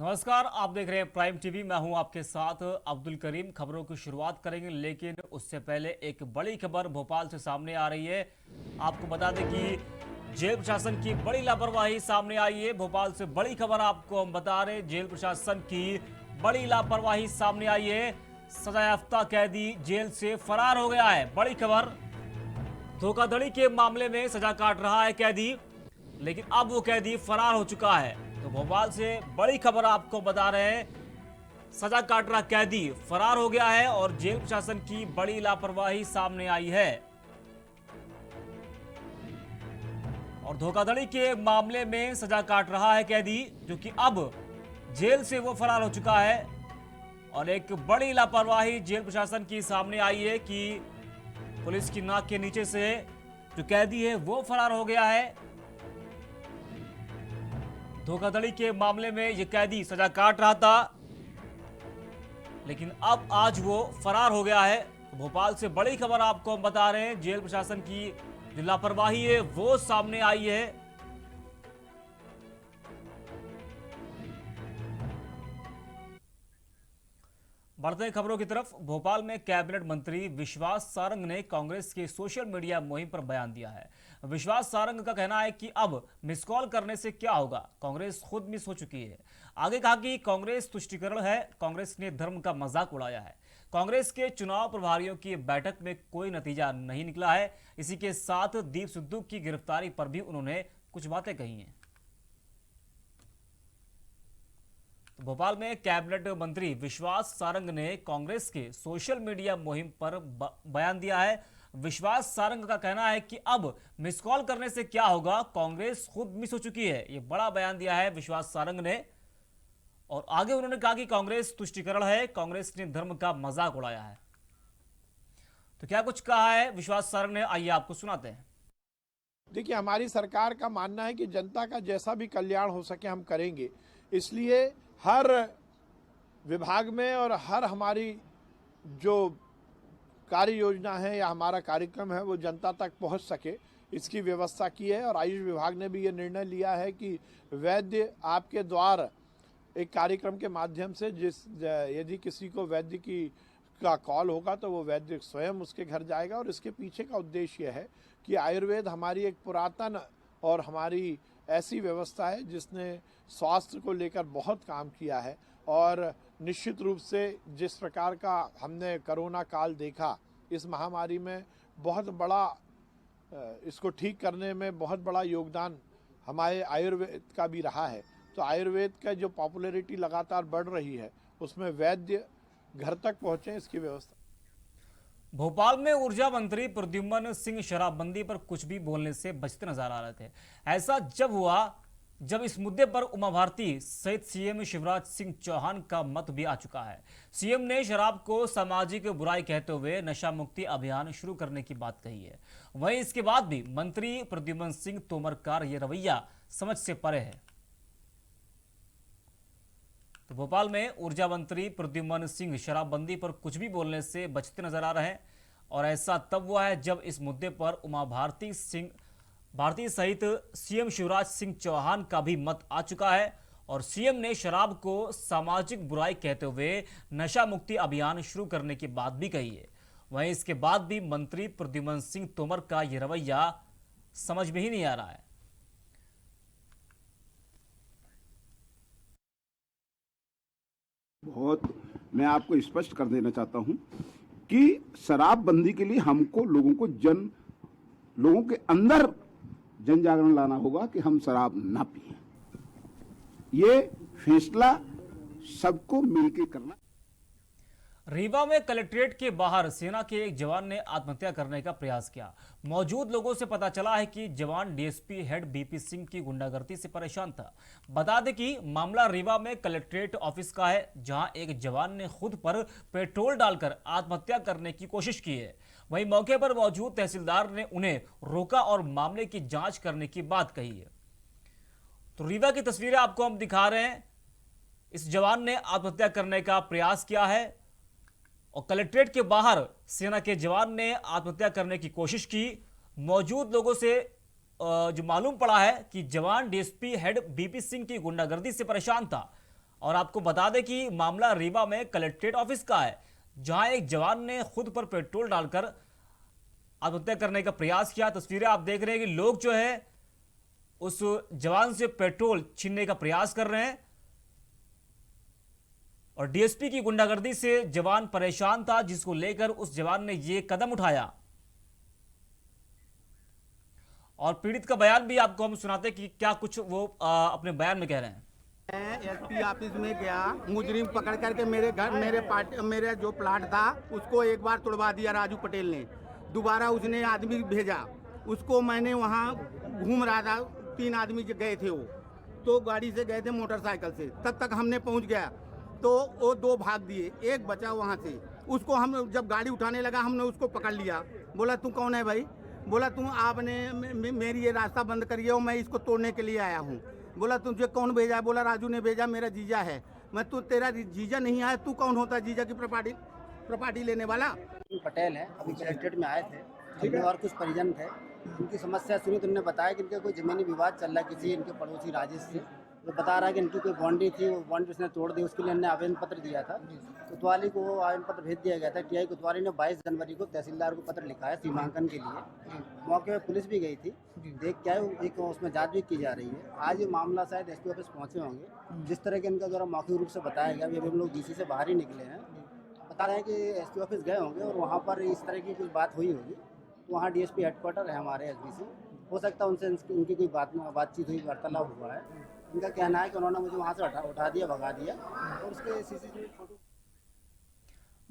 नमस्कार, आप देख रहे हैं प्राइम टीवी। मैं हूं आपके साथ अब्दुल करीम। खबरों की शुरुआत करेंगे, लेकिन उससे पहले एक बड़ी खबर भोपाल से सामने आ रही है। आपको बता दें कि जेल प्रशासन की बड़ी लापरवाही सामने आई है। भोपाल से बड़ी खबर आपको हम बता रहे हैं, जेल प्रशासन की बड़ी लापरवाही सामने आई है। सजायाफ्ता कैदी जेल से फरार हो गया है। बड़ी खबर, धोखाधड़ी के मामले में सजा काट रहा है कैदी, लेकिन अब वो कैदी फरार हो चुका है। तो भोपाल से बड़ी खबर आपको बता रहे हैं, सजा काट रहा कैदी फरार हो गया है और जेल प्रशासन की बड़ी लापरवाही सामने आई है। और धोखाधड़ी के मामले में सजा काट रहा है कैदी, जो कि अब जेल से वो फरार हो चुका है। और एक बड़ी लापरवाही जेल प्रशासन की सामने आई है कि पुलिस की नाक के नीचे से जो कैदी है वो फरार हो गया है। धोखाधड़ी के मामले में यह कैदी सजा काट रहा था, लेकिन अब आज वो फरार हो गया है। भोपाल से बड़ी खबर आपको हम बता रहे हैं, जेल प्रशासन की जो लापरवाही है वो सामने आई है। बढ़ते हैं खबरों की तरफ। भोपाल में कैबिनेट मंत्री विश्वास सारंग ने कांग्रेस के सोशल मीडिया मुहिम पर बयान दिया है। विश्वास सारंग का कहना है कि अब मिस कॉल करने से क्या होगा, कांग्रेस खुद मिस हो चुकी है। आगे कहा कि कांग्रेस तुष्टीकरण है, कांग्रेस ने धर्म का मजाक उड़ाया है। कांग्रेस के चुनाव प्रभारियों की बैठक में कोई नतीजा नहीं निकला है। इसी के साथ दीप सिद्धू की गिरफ्तारी पर भी उन्होंने कुछ बातें कही हैं। भोपाल में कैबिनेट मंत्री विश्वास सारंग ने कांग्रेस के सोशल मीडिया मुहिम पर बयान दिया है। विश्वास सारंग का कहना है कि अब मिस कॉल करने से क्या होगा, कांग्रेस खुद मिस हो चुकी है। यह बड़ा बयान दिया है विश्वास सारंग ने। और आगे उन्होंने कहा कि कांग्रेस तुष्टीकरण है, कांग्रेस ने धर्म का मजाक उड़ाया है। तो क्या कुछ कहा है विश्वास सारंग ने, आइए आपको सुनाते हैं। देखिए, हमारी सरकार का मानना है कि जनता का जैसा भी कल्याण हो सके हम करेंगे। इसलिए हर विभाग में और हर हमारी जो कार्य योजना है या हमारा कार्यक्रम है वो जनता तक पहुंच सके, इसकी व्यवस्था की है। और आयुष विभाग ने भी ये निर्णय लिया है कि वैद्य आपके द्वार एक कार्यक्रम के माध्यम से यदि किसी को वैद्य का कॉल होगा तो वो वैद्य स्वयं उसके घर जाएगा। और इसके पीछे का उद्देश्य यह है कि आयुर्वेद हमारी एक पुरातन और हमारी ऐसी व्यवस्था है जिसने स्वास्थ्य को लेकर बहुत काम किया है। और निश्चित रूप से जिस प्रकार का हमने कोरोना काल देखा, इस महामारी में बहुत बड़ा इसको ठीक करने में बहुत बड़ा योगदान हमारे आयुर्वेद का भी रहा है। तो आयुर्वेद का जो पॉपुलैरिटी लगातार बढ़ रही है, उसमें वैद्य घर तक पहुँचे इसकी व्यवस्था। भोपाल में ऊर्जा मंत्री प्रद्युम्न सिंह शराबबंदी पर कुछ भी बोलने से बचते नजर आ रहे थे। ऐसा जब हुआ जब इस मुद्दे पर उमा भारती सहित सीएम शिवराज सिंह चौहान का मत भी आ चुका है। सीएम ने शराब को सामाजिक बुराई कहते हुए नशा मुक्ति अभियान शुरू करने की बात कही है। वहीं इसके बाद भी मंत्री प्रद्युम्न सिंह तोमर का यह रवैया समझ से परे है। तो भोपाल में ऊर्जा मंत्री प्रद्युम्न सिंह शराबबंदी पर कुछ भी बोलने से बचते नजर आ रहे हैं। और ऐसा तब हुआ है जब इस मुद्दे पर उमा भारती सहित सीएम शिवराज सिंह चौहान का भी मत आ चुका है। और सीएम ने शराब को सामाजिक बुराई कहते हुए नशा मुक्ति अभियान शुरू करने की बात भी कही है। वहीं इसके बाद भी मंत्री प्रद्युम्न सिंह तोमर का यह रवैया समझ में ही नहीं आ रहा है। बहुत मैं आपको स्पष्ट कर देना चाहता हूं कि शराबबंदी के लिए हमको लोगों के अंदर जन जागरण लाना होगा कि हम शराब ना पिए। ये फैसला सबको मिलकर करना। रीवा में कलेक्ट्रेट के बाहर सेना के एक जवान ने आत्महत्या करने का प्रयास किया। मौजूद लोगों से पता चला है कि जवान डीएसपी हेड बीपी सिंह की गुंडागर्दी से परेशान था। बता दें कि मामला रीवा में कलेक्ट्रेट ऑफिस का है, जहां एक जवान ने खुद पर पेट्रोल डालकर आत्महत्या करने की कोशिश की है। वहीं मौके पर मौजूद तहसीलदार ने उन्हें रोका और मामले की जांच करने की बात कही है। तो रीवा की तस्वीरें आपको हम दिखा रहे हैं। इस जवान ने आत्महत्या करने का प्रयास किया है और कलेक्ट्रेट के बाहर सेना के जवान ने आत्महत्या करने की कोशिश की। मौजूद लोगों से जो मालूम पड़ा है कि जवान डीएसपी हेड बीपी सिंह की गुंडागर्दी से परेशान था। और आपको बता दें कि मामला रीवा में कलेक्ट्रेट ऑफिस का है, जहां एक जवान ने खुद पर पेट्रोल डालकर आत्महत्या करने का प्रयास किया। तस्वीरें आप देख रहे हैं कि लोग जो है उस जवान से पेट्रोल छीनने का प्रयास कर रहे हैं और डीएसपी की गुंडागर्दी से जवान परेशान था, जिसको लेकर उस जवान ने यह कदम उठाया। और पीड़ित का बयान भी आपको हम सुनाते कि क्या कुछ वो अपने बयान में कह रहे हैं। मैं एसपी ऑफिस में गया, मुजरिम पकड़ करके मेरे घर मेरे जो प्लाट था उसको एक बार तोड़वा दिया राजू पटेल ने। दोबारा उसने आदमी भेजा, उसको मैंने वहाँ घूम रहा था, 3 आदमी जो गए थे वो तो गाड़ी से गए थे मोटरसाइकिल से, तब तक हमने पहुँच गया तो वो 2 भाग दिए, एक बचा वहाँ से। उसको हम जब गाड़ी उठाने लगा हमने उसको पकड़ लिया, बोला तू कौन है भाई? बोला तू आपने मेरी ये रास्ता बंद करी है और मैं इसको तोड़ने के लिए आया हूँ। बोला तुझे कौन भेजा? बोला राजू ने भेजा, मेरा जीजा है। मैं तू तेरा जीजा नहीं आया, तू कौन होता जीजा की प्रॉपर्टी लेने वाला? पटेल है, अभी कलेक्ट्रेट में आए थे, अभी और कुछ परिजन थे। उनकी समस्या सुनी तो उन्होंने बताया कि इनका कोई ज़मीनी विवाद चल रहा है किसी इनके पड़ोसी राजेश से। वो बता रहा है कि इनकी कोई बाउंड्री थी, वो बाउंड्री उसने तोड़ दी, उसके लिए हमने आवेदन पत्र दिया था। कोतवाली को वो आवेदन पत्र भेज दिया गया था। टीआई कोतवाली ने 22 जनवरी को तहसीलदार को पत्र लिखा है सीमांकन के लिए। मौके पर पुलिस भी गई थी, देख क्या है एक उसमें जांच भी की जा रही है। आज ये मामला शायद एसपी ऑफिस पहुंचे होंगे। जिस तरह के इनका द्वारा मौखिक रूप से बताया गया, अभी हम लोग डीसी से बाहर ही निकले हैं, बता रहे हैं कि एसपी ऑफिस गए होंगे और वहाँ पर इस तरह की कुछ बात हुई होगी। वहाँ डीएसपी हेडक्वार्टर है हमारे एसबीसी, हो सकता है उनसे उनकी कोई बातचीत हुई, वार्तालाप हुआ है। इनका कहना है कि उन्होंने मुझे वहाँ से उठा दिया, भगा दिया और उसके सीसीटीवी फोटो।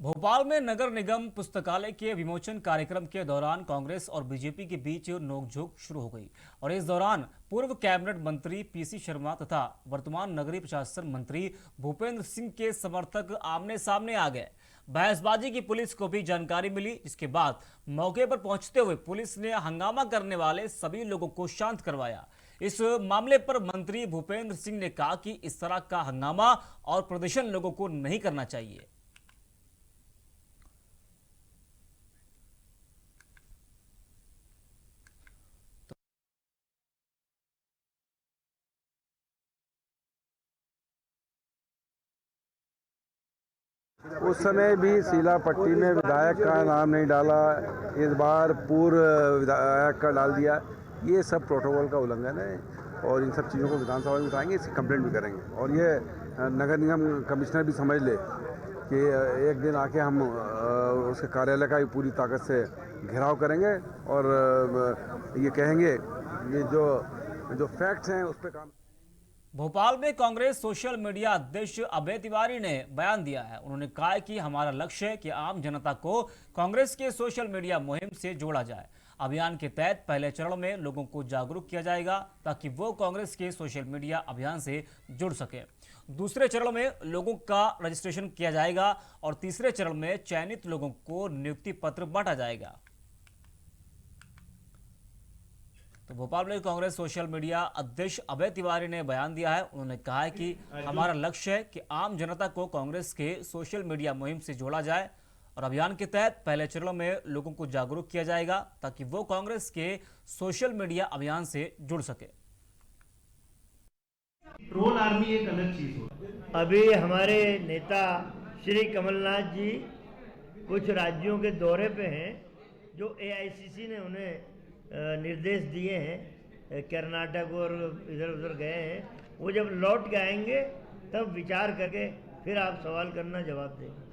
भोपाल में नगर निगम पुस्तकालय के विमोचन कार्यक्रम के दौरान कांग्रेस और बीजेपी के बीच नोकझोंक शुरू हो गई और इस दौरान पूर्व कैबिनेट मंत्री पीसी शर्मा तथा वर्तमान नगरीय प्रशासन मंत्री भूपेंद्र सिंह के समर्थक आमने सामने आ गए। बहसबाजी की पुलिस को भी जानकारी मिली, जिसके बाद मौके पर पहुंचते हुए पुलिस ने हंगामा करने वाले सभी लोगों को शांत करवाया। इस मामले पर मंत्री भूपेंद्र सिंह ने कहा कि इस तरह का हंगामा और प्रदर्शन लोगों को नहीं करना चाहिए। उस समय भी शीला पट्टी में विधायक का नाम नहीं डाला, इस बार पूर्व विधायक का डाल दिया। ये सब प्रोटोकॉल का उल्लंघन है और इन सब चीज़ों को विधानसभा में उठाएंगे, इसकी कंप्लेंट भी करेंगे। और ये नगर निगम कमिश्नर भी समझ ले कि एक दिन आके हम उसके कार्यालय का पूरी ताकत से घेराव करेंगे और ये कहेंगे ये जो फैक्ट्स हैं उस पर काम। भोपाल में कांग्रेस सोशल मीडिया अध्यक्ष अभय तिवारी ने बयान दिया है। उन्होंने कहा है कि हमारा लक्ष्य है कि आम जनता को कांग्रेस के सोशल मीडिया मुहिम से जोड़ा जाए। अभियान के तहत पहले चरण में लोगों को जागरूक किया जाएगा ताकि वो कांग्रेस के सोशल मीडिया अभियान से जुड़ सके। दूसरे चरण में लोगों का रजिस्ट्रेशन किया जाएगा और तीसरे चरण में चयनित लोगों को नियुक्ति पत्र बांटा जाएगा। तो भोपाल में कांग्रेस सोशल मीडिया अध्यक्ष अभय तिवारी ने बयान दिया है। उन्होंने कहा है कि हमारा लक्ष्य है कि आम जनता को कांग्रेस के सोशल मीडिया मुहिम से जोड़ा जाए और अभियान के तहत पहले चरण में लोगों को जागरूक किया जाएगा ताकि वो कांग्रेस के सोशल मीडिया अभियान से जुड़ सके। ट्रोल आर्मी एक अलग चीज होती है। अभी हमारे नेता श्री कमलनाथ जी कुछ राज्यों के दौरे पे हैं, जो एआईसीसी ने उन्हें निर्देश दिए हैं, कर्नाटक और इधर उधर गए हैं। वो जब लौट के आएंगे तब विचार करके फिर आप सवाल करना, जवाब देंगे।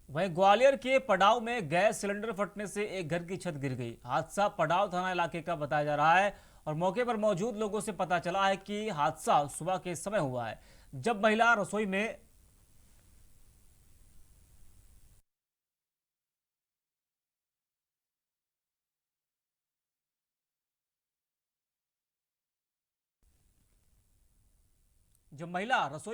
वहीं ग्वालियर के पड़ाव में गैस सिलेंडर फटने से एक घर की छत गिर गई। हादसा पड़ाव थाना इलाके का बताया जा रहा है और मौके पर मौजूद लोगों से पता चला है कि हादसा सुबह के समय हुआ है, जब महिला रसोई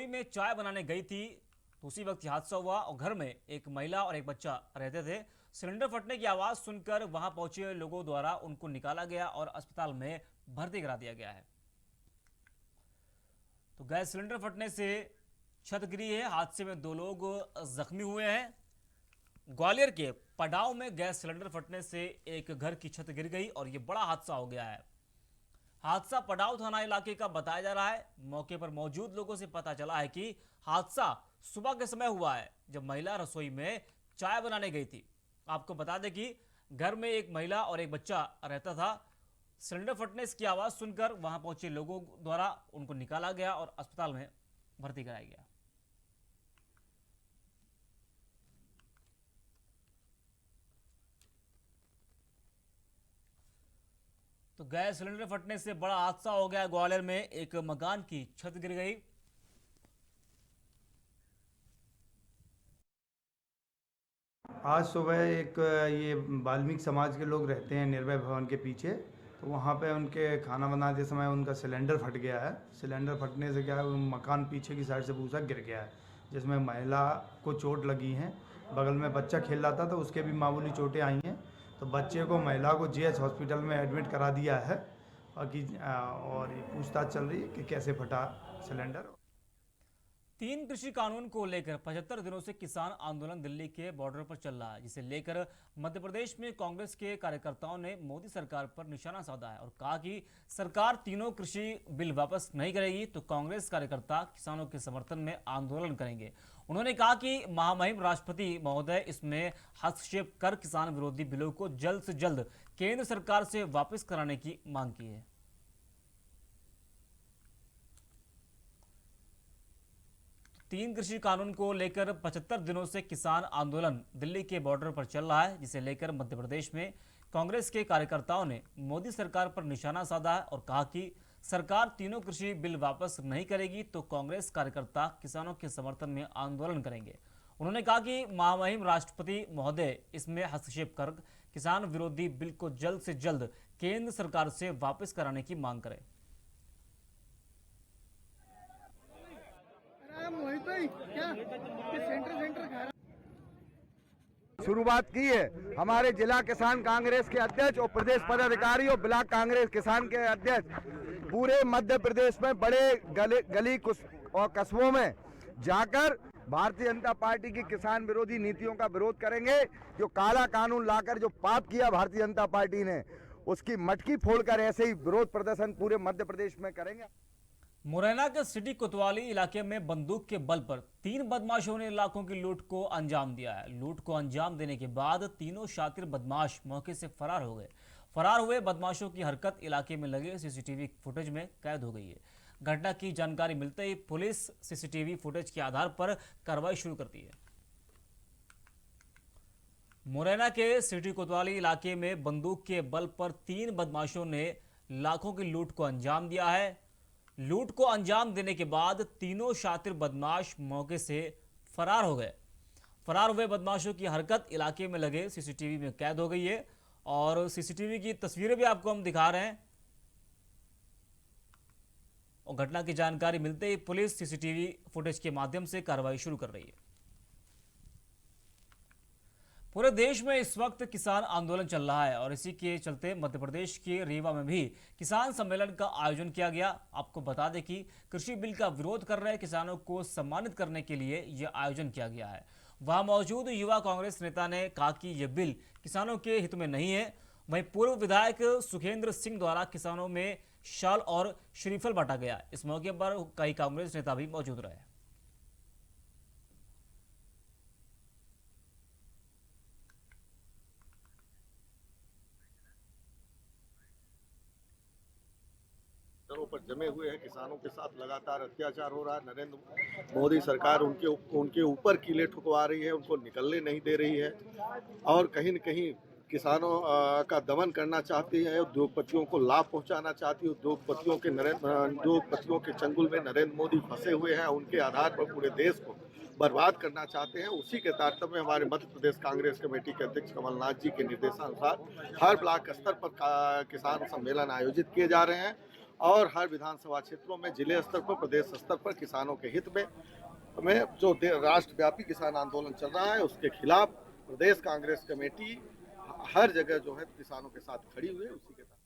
में चाय बनाने गई थी। तो उसी वक्त हादसा हुआ और घर में एक महिला और एक बच्चा रहते थे। सिलेंडर फटने की आवाज सुनकर वहां पहुंचे लोगों द्वारा उनको निकाला गया और अस्पताल में भर्ती करा दिया गया है। तो गैस सिलेंडर फटने से छत गिरी है। हादसे में 2 लोग जख्मी हुए हैं। ग्वालियर के पड़ाव में गैस सिलेंडर फटने से एक घर की छत गिर गई और ये बड़ा हादसा हो गया है। हादसा पड़ाव थाना इलाके का बताया जा रहा है। मौके पर मौजूद लोगों से पता चला है कि हादसा सुबह के समय हुआ है, जब महिला रसोई में चाय बनाने गई थी। आपको बता दें कि घर में एक महिला और एक बच्चा रहता था। सिलेंडर फटने की आवाज सुनकर वहां पहुंचे लोगों द्वारा उनको निकाला गया और अस्पताल में भर्ती कराया गया। तो गैस सिलेंडर फटने से बड़ा हादसा हो गया। ग्वालियर में एक मकान की छत गिर गई। आज सुबह एक ये वाल्मीकि समाज के लोग रहते हैं निर्भय भवन के पीछे, तो वहाँ पे उनके खाना बनाते समय उनका सिलेंडर फट गया है। सिलेंडर फटने से क्या है, वो मकान पीछे की साइड से पूरा गिर गया है, जिसमें महिला को चोट लगी है। बगल में बच्चा खेल रहा था तो उसके भी मामूली चोटें आई हैं। तो बच्चे को महिला को जीएच हॉस्पिटल में एडमिट करा दिया है। बाकी और पूछताछ चल रही है कि कैसे फटा सिलेंडर। 3 कृषि कानून को लेकर 75 दिनों से किसान आंदोलन दिल्ली के बॉर्डर पर चल रहा है, जिसे लेकर मध्य प्रदेश में कांग्रेस के कार्यकर्ताओं ने मोदी सरकार पर निशाना साधा है और कहा कि सरकार तीनों कृषि बिल वापस नहीं करेगी तो कांग्रेस कार्यकर्ता किसानों के समर्थन में आंदोलन करेंगे। उन्होंने कहा कि महामहिम राष्ट्रपति महोदय इसमें हस्तक्षेप कर किसान विरोधी बिलों को जल्द से जल्द केंद्र सरकार से वापस कराने की मांग की है। 3 कृषि कानून को लेकर 75 दिनों से किसान आंदोलन दिल्ली के बॉर्डर पर चल रहा है, जिसे लेकर मध्य प्रदेश में कांग्रेस के कार्यकर्ताओं ने मोदी सरकार पर निशाना साधा है और कहा कि सरकार तीनों कृषि बिल वापस नहीं करेगी तो कांग्रेस कार्यकर्ता किसानों के समर्थन में आंदोलन करेंगे। उन्होंने कहा कि महामहिम राष्ट्रपति महोदय इसमें हस्तक्षेप कर किसान विरोधी बिल को जल्द से जल्द केंद्र सरकार से वापस कराने की मांग करें। शुरुआत की है हमारे जिला किसान कांग्रेस के अध्यक्ष और प्रदेश पदाधिकारी और ब्लॉक कांग्रेस किसान के अध्यक्ष पूरे मध्य प्रदेश में बड़े गली और कस्बों में जाकर भारतीय जनता पार्टी की किसान विरोधी नीतियों का विरोध करेंगे। जो काला कानून लाकर जो पाप किया भारतीय जनता पार्टी ने, उसकी मटकी फोड़कर ऐसे ही विरोध प्रदर्शन पूरे मध्य प्रदेश में करेंगे। मुरैना के सिटी कोतवाली इलाके में बंदूक के बल पर 3 बदमाशों ने लाखों की लूट को अंजाम दिया है। लूट को अंजाम देने के बाद तीनों शातिर बदमाश मौके से फरार हो गए। फरार हुए बदमाशों की हरकत इलाके में लगे सीसीटीवी फुटेज में कैद हो गई है। घटना की जानकारी मिलते ही पुलिस सीसीटीवी फुटेज के आधार पर कार्रवाई शुरू करती है। मुरैना के सिटी कोतवाली इलाके में बंदूक के बल पर 3 बदमाशों ने लाखों की लूट को अंजाम दिया है। लूट को अंजाम देने के बाद तीनों शातिर बदमाश मौके से फरार हो गए। फरार हुए बदमाशों की हरकत इलाके में लगे सीसीटीवी में कैद हो गई है और सीसीटीवी की तस्वीरें भी आपको हम दिखा रहे हैं। और घटना की जानकारी मिलते ही पुलिस सीसीटीवी फुटेज के माध्यम से कार्रवाई शुरू कर रही है। पूरे देश में इस वक्त किसान आंदोलन चल रहा है और इसी के चलते मध्य प्रदेश के रीवा में भी किसान सम्मेलन का आयोजन किया गया। आपको बता दें कि कृषि बिल का विरोध कर रहे किसानों को सम्मानित करने के लिए यह आयोजन किया गया है। वहां मौजूद युवा कांग्रेस नेता ने कहा कि यह बिल किसानों के हित में नहीं है। वहीं पूर्व विधायक सुखेंद्र सिंह द्वारा किसानों में शाल और श्रीफल बांटा गया। इस मौके पर कई कांग्रेस नेता भी मौजूद रहे। पर जमे हुए हैं, किसानों के साथ लगातार अत्याचार हो रहा है। नरेंद्र मोदी सरकार उनके ऊपर कीले ठुकवा रही है, उनको निकलने नहीं दे रही है और कहीं न कहीं किसानों का दमन करना चाहती है। उद्योगपतियों को लाभ पहुंचाना चाहती है। उद्योगपतियों के चंगुल में नरेंद्र मोदी फंसे हुए हैं। उनके आधार पर पूरे देश को बर्बाद करना चाहते हैं। उसी के तारतम्य में हमारे मध्य प्रदेश कांग्रेस कमेटी के अध्यक्ष कमलनाथ जी के निर्देशानुसार हर ब्लॉक स्तर पर किसान सम्मेलन आयोजित किए जा रहे हैं और हर विधानसभा क्षेत्रों में जिले स्तर पर, प्रदेश स्तर पर किसानों के हित में जो राष्ट्रव्यापी किसान आंदोलन चल रहा है उसके खिलाफ प्रदेश कांग्रेस कमेटी हर जगह जो है किसानों के साथ खड़ी हुई है। उसी के साथ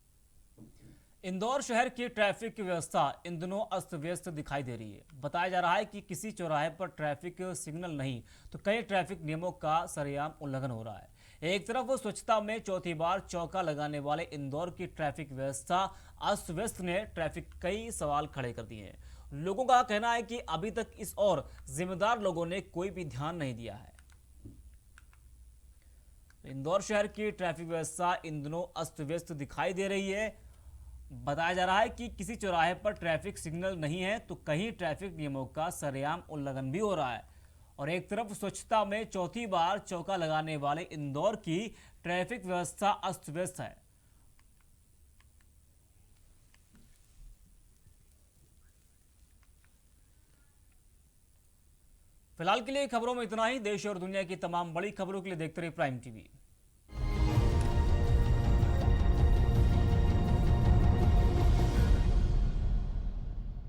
इंदौर शहर की ट्रैफिक की व्यवस्था इन दिनों अस्त व्यस्त दिखाई दे रही है। बताया जा रहा है कि किसी चौराहे पर ट्रैफिक सिग्नल नहीं तो कई ट्रैफिक नियमों का सरेआम उल्लंघन हो रहा है। एक तरफ स्वच्छता में चौथी बार चौका लगाने वाले इंदौर की ट्रैफिक व्यवस्था अस्त व्यस्त ने ट्रैफिक कई सवाल खड़े कर दिए हैं। लोगों का कहना है कि अभी तक इस और जिम्मेदार लोगों ने कोई भी ध्यान नहीं दिया है। इंदौर शहर की ट्रैफिक व्यवस्था इन दिनों अस्त व्यस्त दिखाई दे रही है। बताया जा रहा है कि किसी चौराहे पर ट्रैफिक सिग्नल नहीं है तो कहीं ट्रैफिक नियमों का सरेआम उल्लंघन भी हो रहा है। और एक तरफ स्वच्छता में चौथी बार चौका लगाने वाले इंदौर की ट्रैफिक व्यवस्था अस्त व्यस्त है। फिलहाल के लिए खबरों में इतना ही। देश और दुनिया की तमाम बड़ी खबरों के लिए देखते रहिए प्राइम टीवी।